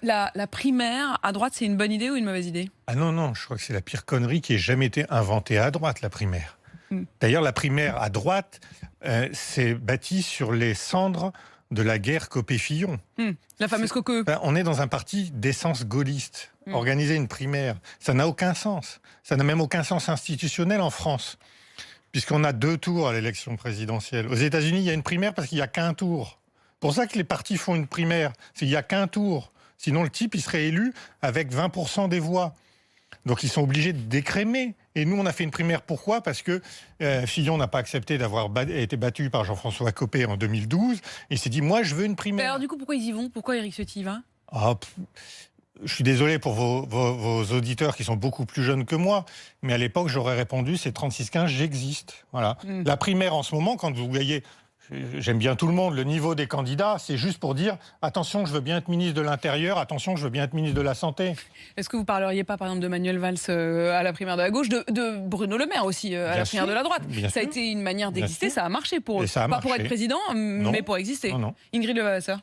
La primaire à droite, c'est une bonne idée ou une mauvaise idée? Ah non, non, je crois que c'est la pire connerie qui ait jamais été inventée à droite, la primaire. D'ailleurs, la primaire à droite s'est bâtie sur les cendres de la guerre Copé-Fillon. La fameuse coque. On est dans un parti d'essence gaulliste. Organiser une primaire, ça n'a aucun sens. Ça n'a même aucun sens institutionnel en France, puisqu'on a 2 tours à l'élection présidentielle. Aux États-Unis, il y a une primaire parce qu'il n'y a qu'un tour. Pour ça que les partis font une primaire, c'est qu'il n'y a qu'un tour. Sinon, le type, il serait élu avec 20% des voix. Donc, ils sont obligés de décrémer. Et nous, on a fait une primaire. Pourquoi? Parce que Fillon n'a pas accepté d'avoir été battu par Jean-François Copé en 2012. Et il s'est dit, moi, je veux une primaire. Alors, du coup, pourquoi ils y vont? Pourquoi Éric Ciotti y va? Je suis désolé pour vos auditeurs qui sont beaucoup plus jeunes que moi, mais à l'époque, j'aurais répondu, c'est 36-15, j'existe. Voilà. La primaire, en ce moment, quand vous voyez... J'aime bien tout le monde. Le niveau des candidats, c'est juste pour dire attention, je veux bien être ministre de l'Intérieur, attention, je veux bien être ministre de la Santé. Est-ce que vous parleriez pas, par exemple, de Manuel Valls à la primaire de la gauche, de Bruno Le Maire aussi à la primaire de la droite? Ça a été une manière d'exister, ça a marché pour eux. Pas pour être président, mais pour exister. Non. Ingrid Levavasseur.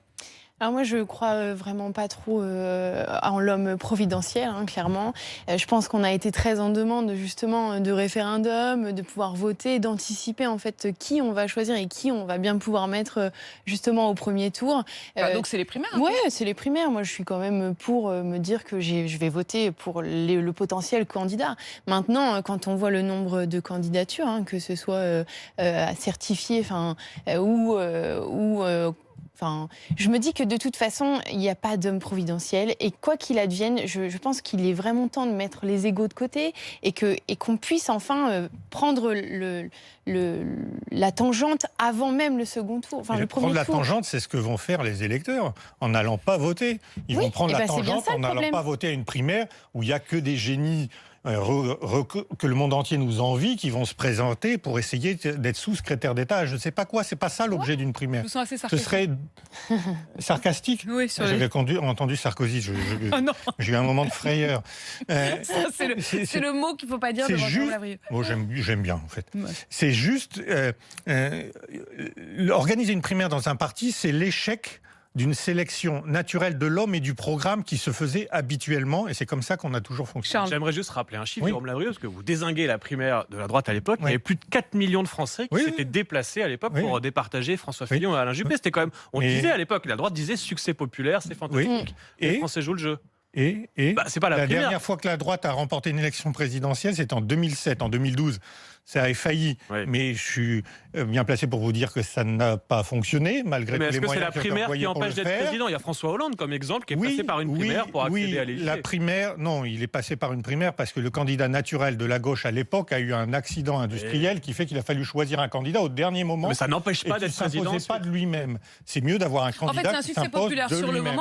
Alors moi, je crois vraiment pas trop en l'homme providentiel, clairement. Je pense qu'on a été très en demande justement de référendum, de pouvoir voter, d'anticiper en fait qui on va choisir et qui on va bien pouvoir mettre justement au premier tour. Donc c'est les primaires. Ouais, c'est les primaires. Moi, je suis quand même pour me dire que je vais voter pour le potentiel candidat. Maintenant, quand on voit le nombre de candidatures, que ce soit certifié, je me dis que de toute façon, il n'y a pas d'homme providentiel. Et quoi qu'il advienne, je pense qu'il est vraiment temps de mettre les égos de côté et qu'on puisse enfin prendre la tangente avant même le second tour. Le premier prendre la tour. tangente, c'est ce que vont faire les électeurs en n'allant pas voter. Ils vont prendre la tangente en n'allant pas voter à une primaire où il n'y a que des génies que le monde entier nous envie, qui vont se présenter pour essayer d'être sous-secrétaire d'État. Je ne sais pas quoi, c'est pas ça l'objet d'une primaire. Je vous sens assez sarcastique. Ce serait sarcastique. Oui, j'avais entendu Sarkozy. J'ai eu un moment de frayeur. C'est le mot qu'il ne faut pas dire devant Jean Lavrieux. Moi, j'aime bien, en fait. Ouais. C'est juste... organiser une primaire dans un parti, c'est l'échec d'une sélection naturelle de l'homme et du programme qui se faisait habituellement, et c'est comme ça qu'on a toujours fonctionné. J'aimerais juste rappeler un chiffre, Jérôme Lavrieux, parce que vous dézinguez la primaire de la droite à l'époque, il y avait plus de 4 millions de Français qui s'étaient déplacés à l'époque pour départager François Fillon et Alain Juppé. C'était quand même, on disait à l'époque, la droite disait succès populaire, c'est fantastique, et les Français jouent le jeu. C'est pas la dernière fois que la droite a remporté une élection présidentielle, c'était en 2007. En 2012, ça a failli. Mais je suis bien placé pour vous dire que ça n'a pas fonctionné, malgré tous les moyens. Est-ce que c'est la primaire qui empêche d'être président? Il y a François Hollande comme exemple qui est passé par une primaire pour accéder à l'Élysée. La primaire, non, il est passé par une primaire parce que le candidat naturel de la gauche à l'époque a eu un accident industriel qui fait qu'il a fallu choisir un candidat au dernier moment. Mais ça n'empêche pas d'être président. Il ne s'imposait pas de lui-même. C'est mieux d'avoir un candidat qui s'impose de lui-même.